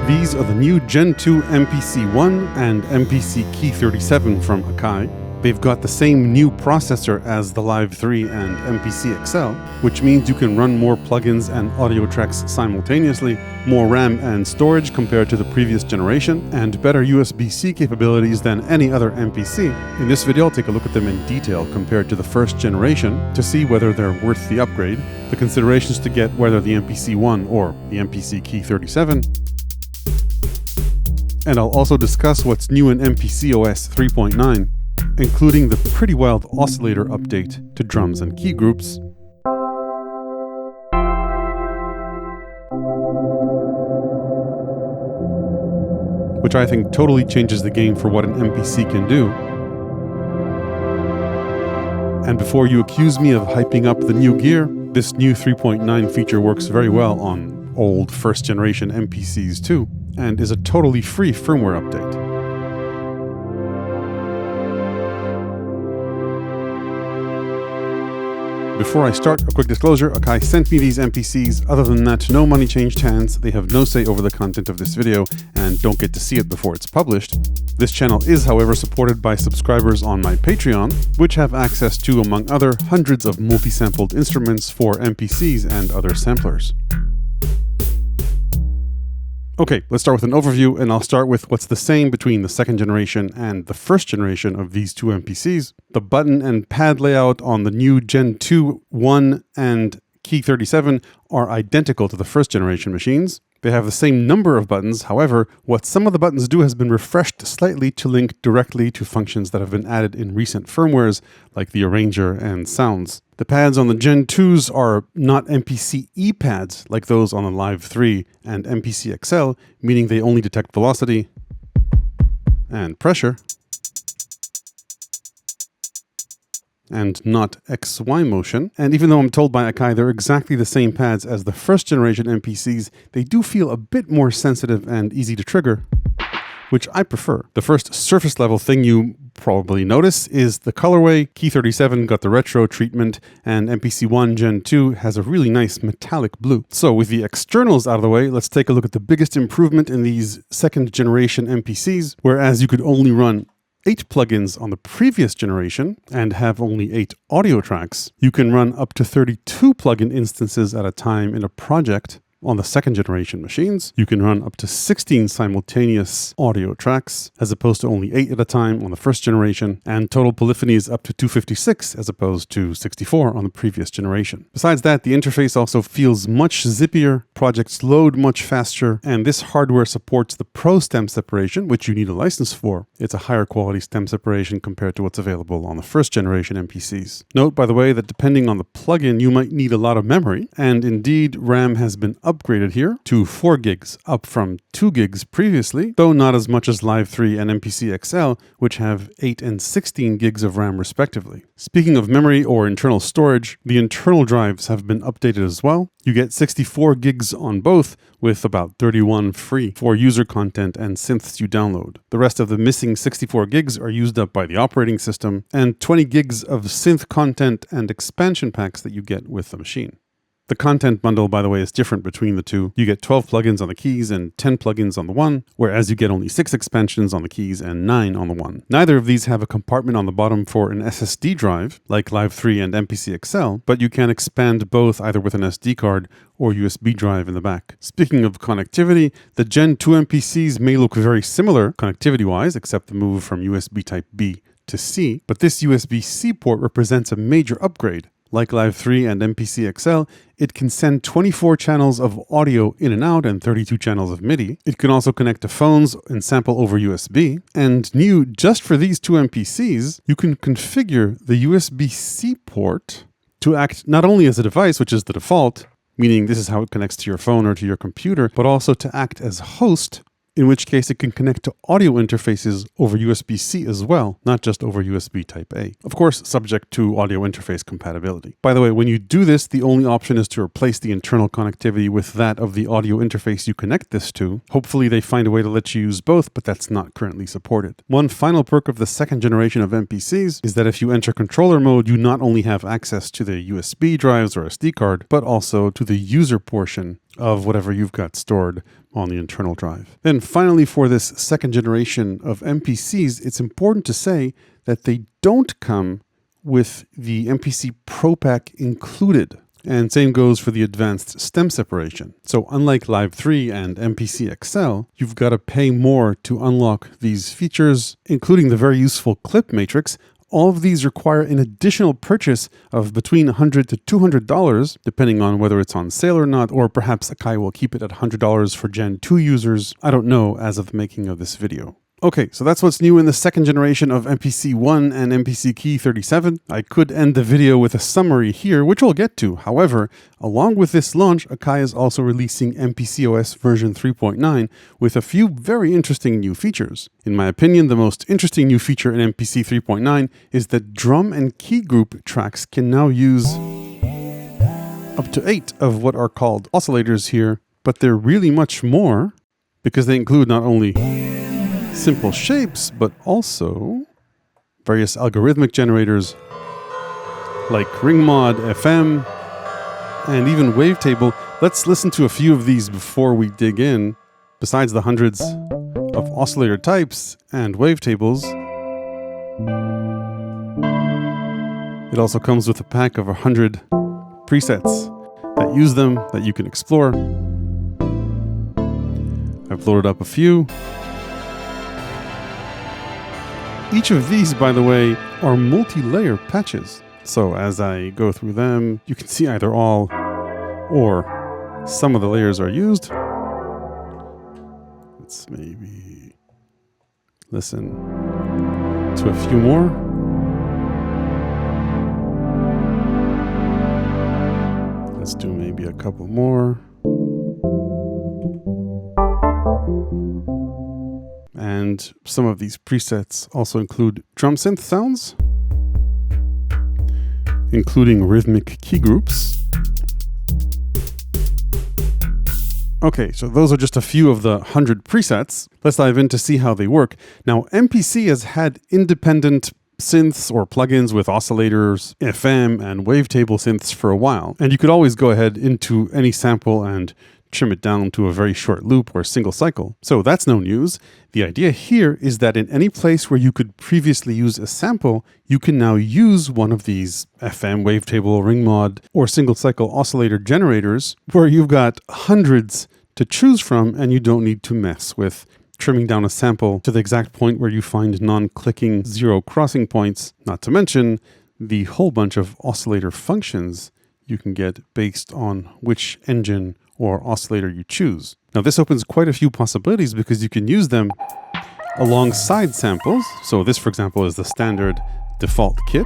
These are the new Gen 2 MPC-1 and MPC Key 37 from Akai. They've got the same new processor as the Live 3 and MPC XL, which means you can run more plugins and audio tracks simultaneously, more RAM and storage compared to the previous generation, and better USB-C capabilities than any other MPC. In this video, I'll take a look at them in detail compared to the first generation to see whether they're worth the upgrade, the considerations to get whether the MPC-1 or the MPC Key 37, and I'll also discuss what's new in MPC OS 3.9, including the pretty wild oscillator update to drums and key groups, which I think totally changes the game for what an MPC can do. And before you accuse me of hyping up the new gear, this new 3.9 feature works very well on old first generation MPCs too, and is a totally free firmware update. Before I start, a quick disclosure: Akai sent me these MPCs. Other than that, no money changed hands. They have no say over the content of this video and don't get to see it before it's published. This channel is, however, supported by subscribers on my Patreon, which have access to, among other, hundreds of multi-sampled instruments for MPCs and other samplers. Okay, let's start with an overview, and I'll start with what's the same between the second generation and the first generation of these two MPCs. The button and pad layout on the new Gen 2, 1, and Key 37 are identical to the first generation machines. They have the same number of buttons. However, what some of the buttons do has been refreshed slightly to link directly to functions that have been added in recent firmwares, like the arranger and sounds. The pads on the Gen 2s are not MPC-E pads like those on the Live 3 and MPC XL, meaning they only detect velocity and pressure, and not XY motion. And even though I'm told by Akai they're exactly the same pads as the first generation MPCs, they do feel a bit more sensitive and easy to trigger, which I prefer. The first surface level thing you probably notice is the colorway. Key 37 got the retro treatment, and MPC-1 Gen 2 has a really nice metallic blue. So with the externals out of the way, let's take a look at the biggest improvement in these second generation MPCs. Whereas you could only run 8 plugins on the previous generation and have only 8 audio tracks, you can run up to 32 plugin instances at a time in a project. On the second generation machines, you can run up to 16 simultaneous audio tracks, as opposed to only 8 at a time on the first generation, and total polyphony is up to 256 as opposed to 64 on the previous generation. Besides that, the interface also feels much zippier, projects load much faster, and this hardware supports the Pro stem separation, which you need a license for. It's a higher quality stem separation compared to what's available on the first generation MPCs. Note, by the way, that depending on the plugin, you might need a lot of memory, and indeed, RAM has been upgraded here to 4 gigs, up from 2 gigs previously, though not as much as Live 3 and MPC XL, which have 8 and 16 gigs of RAM respectively. Speaking of memory or internal storage, the internal drives have been updated as well. You get 64 gigs on both, with about 31 free for user content and synths you download. The rest of the missing 64 gigs are used up by the operating system, and 20 gigs of synth content and expansion packs that you get with the machine. The content bundle, by the way, is different between the two. You get 12 plugins on the keys and 10 plugins on the one, whereas you get only 6 expansions on the keys and 9 on the one. Neither of these have a compartment on the bottom for an SSD drive, like Live 3 and MPC XL, but you can expand both either with an SD card or USB drive in the back. Speaking of connectivity, the Gen 2 MPCs may look very similar connectivity-wise, except the move from USB Type-B to C, but this USB-C port represents a major upgrade. Like Live 3 and MPC XL, it can send 24 channels of audio in and out and 32 channels of MIDI. It can also connect to phones and sample over USB. And new, just for these two MPCs, you can configure the USB-C port to act not only as a device, which is the default, meaning this is how it connects to your phone or to your computer, but also to act as host, in which case it can connect to audio interfaces over USB-C as well, not just over USB Type-A. Of course, subject to audio interface compatibility. By the way, when you do this, the only option is to replace the internal connectivity with that of the audio interface you connect this to. Hopefully they find a way to let you use both, but that's not currently supported. One final perk of the second generation of MPCs is that if you enter controller mode, you not only have access to the USB drives or SD card, but also to the user portion of whatever you've got stored on the internal drive. Then finally, for this second generation of MPCs, it's important to say that they don't come with the MPC Pro Pack included. And same goes for the advanced stem separation. So unlike Live 3 and MPC XL, you've got to pay more to unlock these features, including the very useful clip matrix. All of these require an additional purchase of between $100 to $200, depending on whether it's on sale or not, or perhaps Akai will keep it at $100 for Gen 2 users. I don't know as of the making of this video. Okay, so that's what's new in the second generation of MPC 1 and MPC Key 37. I could end the video with a summary here, which we'll get to. However, along with this launch, Akai is also releasing MPC OS version 3.9 with a few very interesting new features. In my opinion, the most interesting new feature in MPC 3.9 is that drum and key group tracks can now use up to 8 of what are called oscillators here, but they're really much more because they include not only simple shapes, but also various algorithmic generators like ring mod, FM, and even Wavetable. Let's listen to a few of these before we dig in. Besides the hundreds of oscillator types and wavetables, it also comes with a pack of 100 presets that use them, that you can explore. I've loaded up a few. Each of these, by the way, are multi-layer patches. So as I go through them, you can see either all or some of the layers are used. Let's maybe listen to a few more. Let's do maybe a couple more. And some of these presets also include drum synth sounds, including rhythmic key groups. Okay, so those are just a few of the 100 presets. Let's dive in to see how they work. Now, MPC has had independent synths or plugins with oscillators, FM, and wavetable synths for a while. And you could always go ahead into any sample and trim it down to a very short loop or single cycle. So that's no news. The idea here is that in any place where you could previously use a sample, you can now use one of these FM, wavetable, ring mod, or single cycle oscillator generators where you've got hundreds to choose from and you don't need to mess with trimming down a sample to the exact point where you find non-clicking zero crossing points, not to mention the whole bunch of oscillator functions you can get based on which engine or oscillator you choose. Now this opens quite a few possibilities because you can use them alongside samples. So this, for example, is the standard default kit.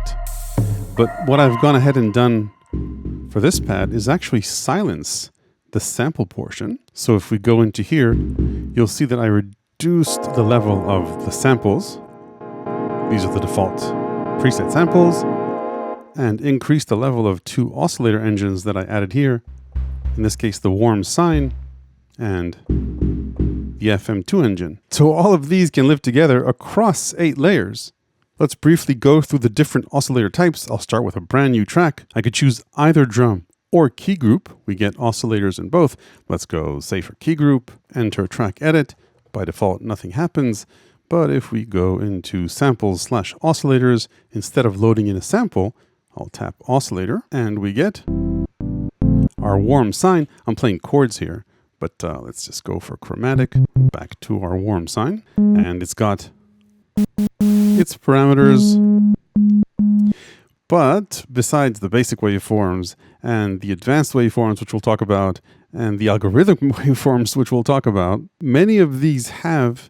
But what I've gone ahead and done for this pad is actually silence the sample portion. So if we go into here, you'll see that I reduced the level of the samples. These are the default preset samples, and increased the level of 2 oscillator engines that I added here. In this case, the warm sine and the FM2 engine. So all of these can live together across 8 layers. Let's briefly go through the different oscillator types. I'll start with a brand new track. I could choose either drum or key group. We get oscillators in both. Let's go, say, for key group, enter track edit. By default, nothing happens. But if we go into samples/oscillators, instead of loading in a sample, I'll tap oscillator and we get our warm sine. I'm playing chords here, but let's just go for chromatic. Back to our warm sine, and it's got its parameters. But besides the basic waveforms and the advanced waveforms, which we'll talk about, and the algorithmic waveforms, which we'll talk about, many of these have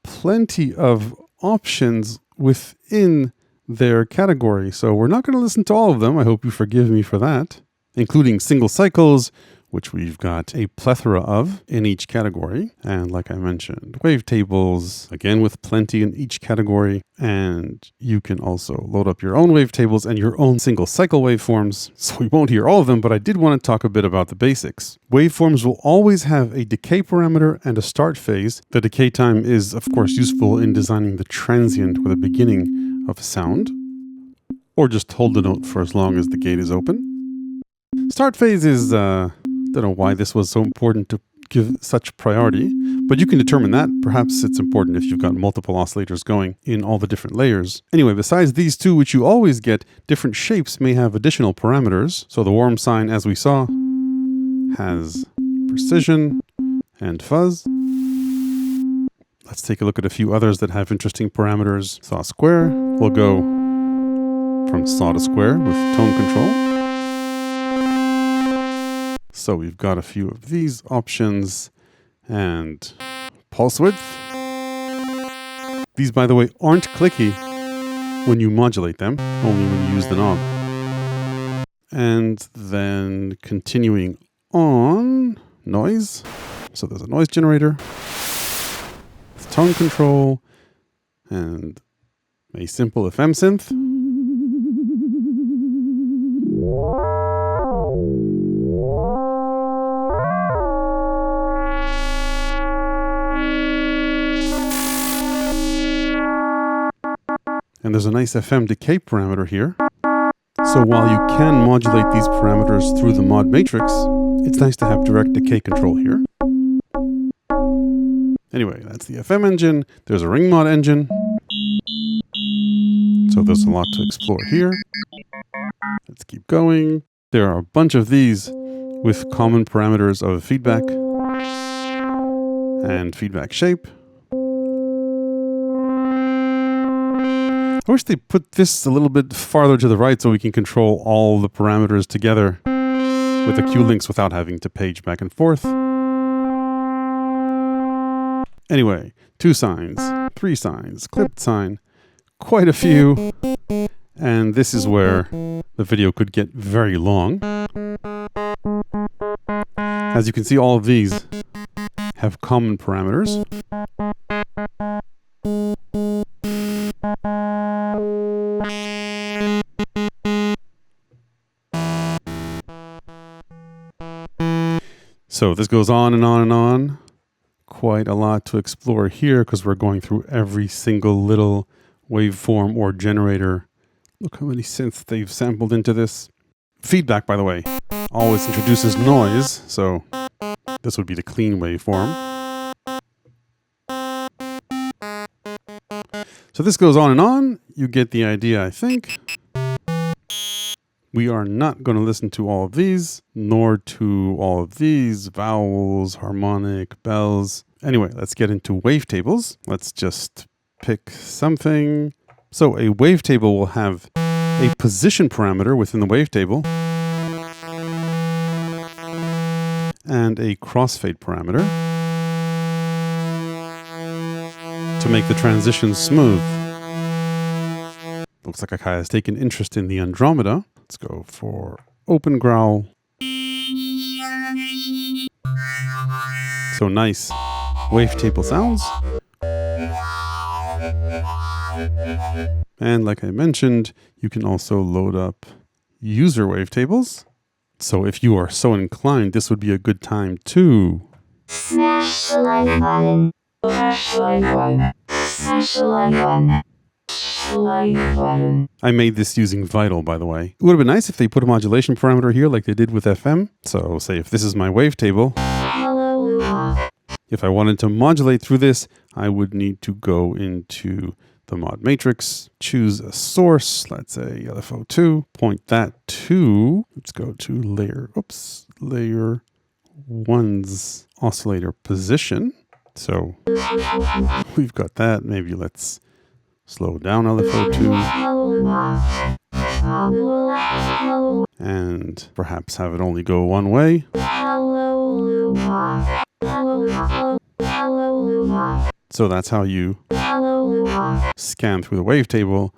plenty of options within their category. So we're not going to listen to all of them. I hope you forgive me for that, including single cycles, which we've got a plethora of in each category. And like I mentioned, wavetables, again, with plenty in each category. And you can also load up your own wavetables and your own single cycle waveforms. So we won't hear all of them, but I did want to talk a bit about the basics. Waveforms will always have a decay parameter and a start phase. The decay time is, of course, useful in designing the transient or the beginning of a sound, or just hold the note for as long as the gate is open. Start phase is the Don't know why this was so important to give such priority, but you can determine that. Perhaps it's important if you've got multiple oscillators going in all the different layers. Anyway, besides these two, which you always get, different shapes may have additional parameters. So the warm sine, as we saw, has precision and fuzz. Let's take a look at a few others that have interesting parameters. Saw square will go from saw to square with tone control. So we've got a few of these options, and pulse width. These, by the way, aren't clicky when you modulate them, only when you use the knob. And then continuing on, noise. So there's a noise generator, tone control, and a simple FM synth. And there's a nice FM decay parameter here. So while you can modulate these parameters through the mod matrix, it's nice to have direct decay control here. Anyway, that's the FM engine. There's a ring mod engine. So there's a lot to explore here. Let's keep going. There are a bunch of these with common parameters of feedback and feedback shape. I wish they put this a little bit farther to the right so we can control all the parameters together with the Q links without having to page back and forth. Anyway, 2 sines, 3 sines, clipped sine, quite a few. And this is where the video could get very long. As you can see, all of these have common parameters. So this goes on and on and on. Quite a lot to explore here because we're going through every single little waveform or generator. Look how many synths they've sampled into this. Feedback, by the way, always introduces noise, so this would be the clean waveform. So this goes on and on. You get the idea, I think. We are not going to listen to all of these, nor to all of these, vowels, harmonic, bells. Anyway, let's get into wavetables. Let's just pick something. So a wavetable will have a position parameter within the wavetable and a crossfade parameter to make the transition smooth. Looks like Akai has taken interest in the Andromeda. Let's go for open growl. So nice wavetable sounds. And like I mentioned, you can also load up user wavetables. So if you are so inclined, this would be a good time to smash the like button. Smash the like button. Smash the like button. I made this using Vital, by the way. It would have been nice if they put a modulation parameter here like they did with FM. So say if this is my wavetable, if I wanted to modulate through this, I would need to go into the mod matrix, choose a source, let's say LFO2, point that to, let's go to layer 1's oscillator position. So we've got that. Maybe let's slow down LFO2 and perhaps have it only go one way. So that's how you scan through the wavetable.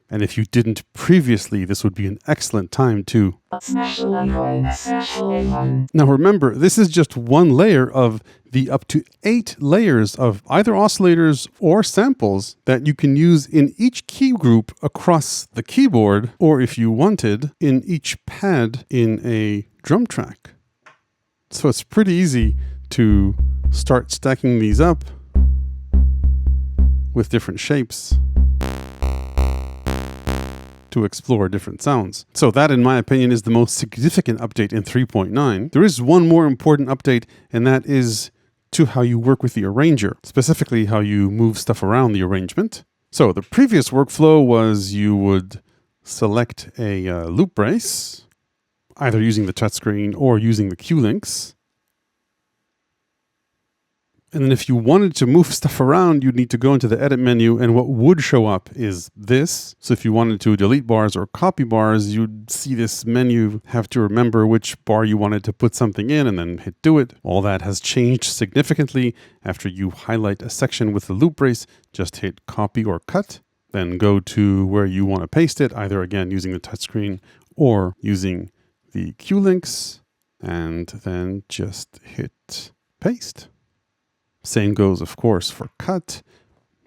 And if you didn't previously, this would be an excellent time to Now remember, this is just one layer of the up to 8 layers of either oscillators or samples that you can use in each key group across the keyboard, or if you wanted, in each pad in a drum track. So it's pretty easy to start stacking these up with different shapes. to explore different sounds. So that, in my opinion, is the most significant update in 3.9. There is one more important update, and that is to how you work with the arranger, specifically how you move stuff around the arrangement. So the previous workflow was you would select a loop brace, either using the touchscreen or using the Q links. And then if you wanted to move stuff around, you'd need to go into the edit menu, and what would show up is this. So if you wanted to delete bars or copy bars, you'd see this menu, have to remember which bar you wanted to put something in and then hit do it. All that has changed significantly. After you highlight a section with the loop brace, just hit copy or cut, then go to where you want to paste it, either again using the touchscreen or using the Q links, and then just hit paste. Same goes, of course, for cut.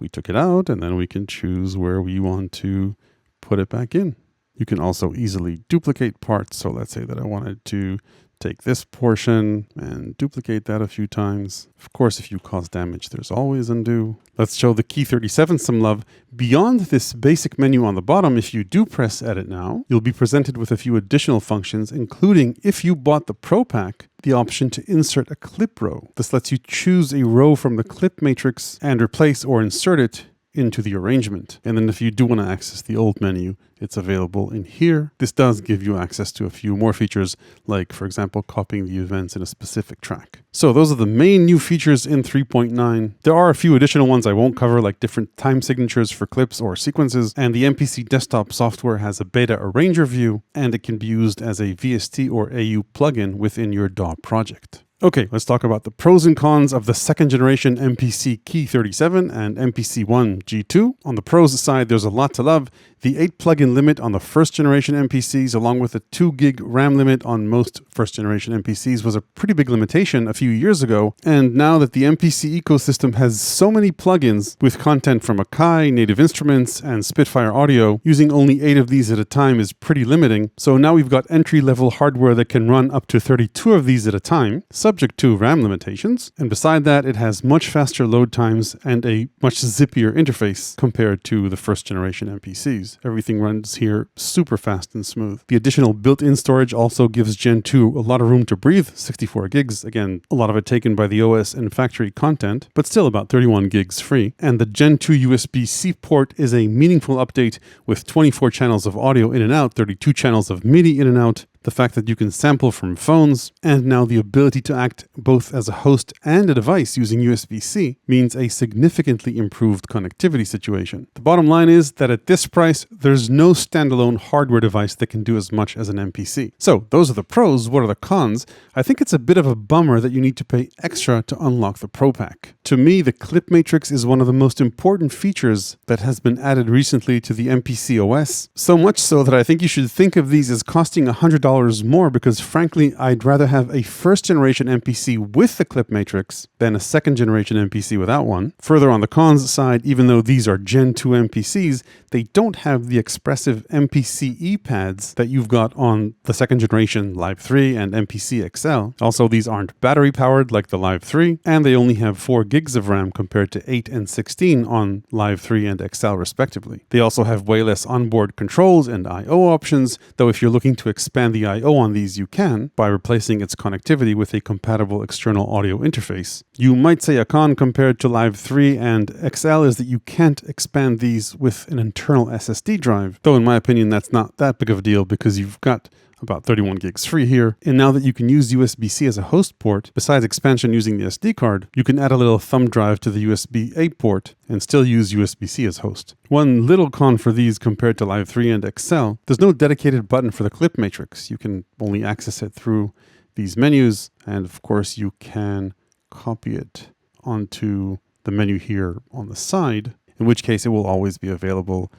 We took it out, and then we can choose where we want to put it back in. You can also easily duplicate parts. So let's say that I wanted to take this portion and duplicate that a few times. Of course, if you cause damage, there's always undo. Let's show the Key 37 some love. Beyond this basic menu on the bottom, if you do press edit now, you'll be presented with a few additional functions, including, if you bought the Pro Pack, the option to insert a clip row. This lets you choose a row from the clip matrix and replace or insert it into the arrangement. And then if you do want to access the old menu, it's available in here. This does give you access to a few more features, like, for example, copying the events in a specific track. So those are the main new features in 3.9. There are a few additional ones I won't cover, like different time signatures for clips or sequences, and the MPC desktop software has a beta arranger view, and it can be used as a VST or AU plugin within your DAW project. Okay, let's talk about the pros and cons of the second generation MPC Key 37 and MPC 1 G2. On the pros side, there's a lot to love. The 8 plugin limit on the first generation MPCs, along with a 2 gig RAM limit on most first generation MPCs, was a pretty big limitation a few years ago. And now that the MPC ecosystem has so many plugins with content from Akai, Native Instruments, and Spitfire Audio, using only 8 of these at a time is pretty limiting. So now we've got entry-level hardware that can run up to 32 of these at a time, subject to RAM limitations. And beside that, it has much faster load times and a much zippier interface compared to the first generation MPCs. Everything runs here super fast and smooth. The additional built-in storage also gives Gen 2 a lot of room to breathe, 64 gigs. Again, a lot of it taken by the OS and factory content, but still about 31 gigs free. And the Gen 2 USB-C port is a meaningful update with 24 channels of audio in and out, 32 channels of MIDI in and out, the fact that you can sample from phones, and now the ability to act both as a host and a device using USB-C means a significantly improved connectivity situation. The bottom line is that at this price, there's no standalone hardware device that can do as much as an MPC. So those are the pros. What are the cons? I think it's a bit of a bummer that you need to pay extra to unlock the Pro Pack. To me, the clip matrix is one of the most important features that has been added recently to the MPC OS, so much so that I think you should think of these as costing $100 more, because frankly, I'd rather have a first generation MPC with the clip matrix than a second generation MPC without one. Further on the cons side, even though these are Gen 2 MPCs, they don't have the expressive MPC pads that you've got on the second generation Live 3 and MPC XL. Also, these aren't battery powered like the Live 3, and they only have 4 gigs of RAM compared to 8 and 16 on Live 3 and XL respectively. They also have way less onboard controls and I/O options, though if you're looking to expand the I/O on these, you can, by replacing its connectivity with a compatible external audio interface. You might say a con compared to Live 3 and XL is that you can't expand these with an internal SSD drive, though in my opinion that's not that big of a deal because you've got about 31 gigs free here. And now that you can use USB-C as a host port, besides expansion using the SD card, you can add a little thumb drive to the USB-A port and still use USB-C as host. One little con for these compared to Live 3 and XL, there's no dedicated button for the clip matrix. You can only access it through these menus, and of course you can copy it onto the menu here on the side, in which case it will always be available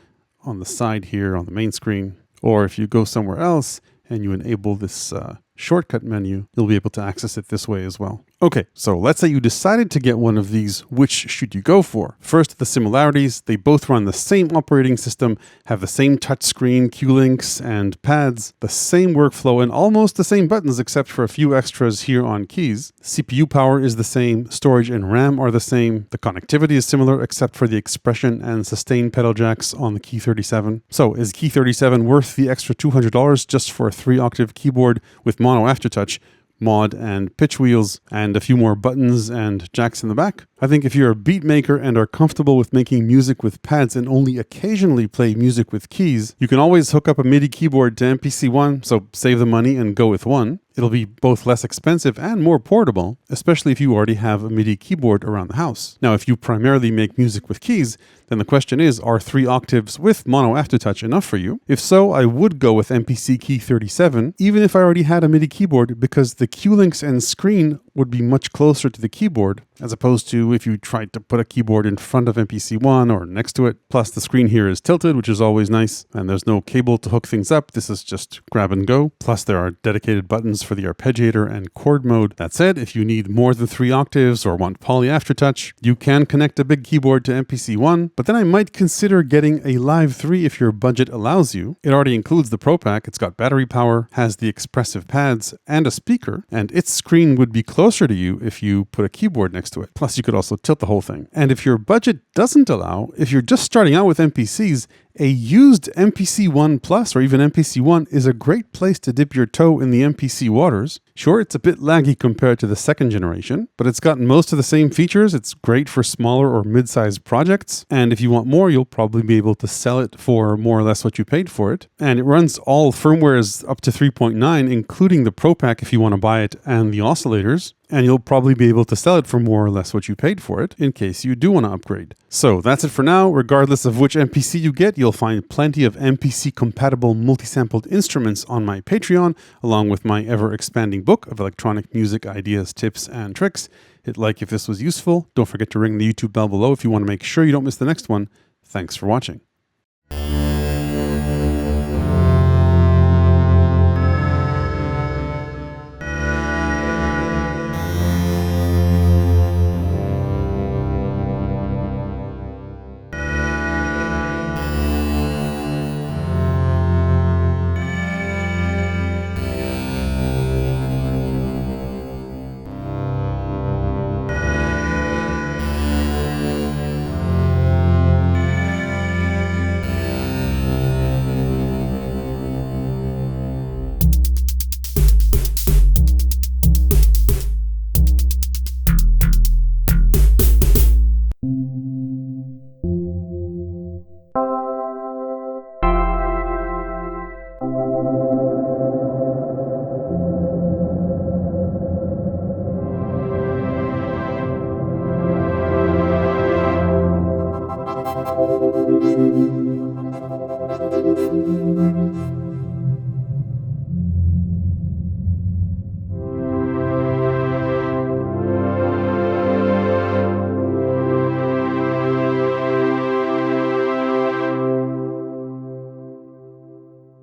on the side here on the main screen. Or if you go somewhere else and you enable this shortcut menu, you'll be able to access it this way as well. Okay, so let's say you decided to get one of these. Which should you go for? First, the similarities. They both run the same operating system, have the same touchscreen, Q-links, and pads, the same workflow, and almost the same buttons except for a few extras here on keys. CPU power is the same, storage and RAM are the same, the connectivity is similar except for the expression and sustain pedal jacks on the Key 37. So is Key 37 worth the extra $200 just for a 3-octave keyboard with mono aftertouch, mod and pitch wheels, and a few more buttons and jacks in the back? I think if you're a beat maker and are comfortable with making music with pads and only occasionally play music with keys, you can always hook up a MIDI keyboard to MPC 1, so save the money and go with one. It'll be both less expensive and more portable, especially if you already have a MIDI keyboard around the house. Now, if you primarily make music with keys, then the question is, are 3 octaves with mono aftertouch enough for you? If so, I would go with MPC Key 37, even if I already had a MIDI keyboard, because the Q-links and screen would be much closer to the keyboard, as opposed to if you tried to put a keyboard in front of MPC 1 or next to it. Plus, the screen here is tilted, which is always nice, and there's no cable to hook things up. This is just grab and go. Plus, there are dedicated buttons for the arpeggiator and chord mode. That said, if you need more than 3 octaves or want poly aftertouch, you can connect a big keyboard to MPC 1, but then I might consider getting a Live 3 if your budget allows you. It already includes the Pro Pack, it's got battery power, has the expressive pads, and a speaker, and its screen would be closer to you if you put a keyboard next to it. Plus, you could also tilt the whole thing. And if your budget doesn't allow, if you're just starting out with MPCs, a used MPC 1 Plus or even MPC 1 is a great place to dip your toe in the MPC waters. Sure, it's a bit laggy compared to the second generation, but it's got most of the same features. It's great for smaller or mid-sized projects. And if you want more, you'll probably be able to sell it for more or less what you paid for it. And it runs all firmwares up to 3.9, including the Pro Pack if you want to buy it and the oscillators. And you'll probably be able to sell it for more or less what you paid for it in case you do want to upgrade. So that's it for now. Regardless of which MPC you get, you'll find plenty of MPC compatible multi-sampled instruments on my Patreon, along with my ever-expanding book of electronic music ideas, tips, and tricks. Hit like if this was useful. Don't forget to ring the YouTube bell below if you want to make sure you don't miss the next one. Thanks for watching.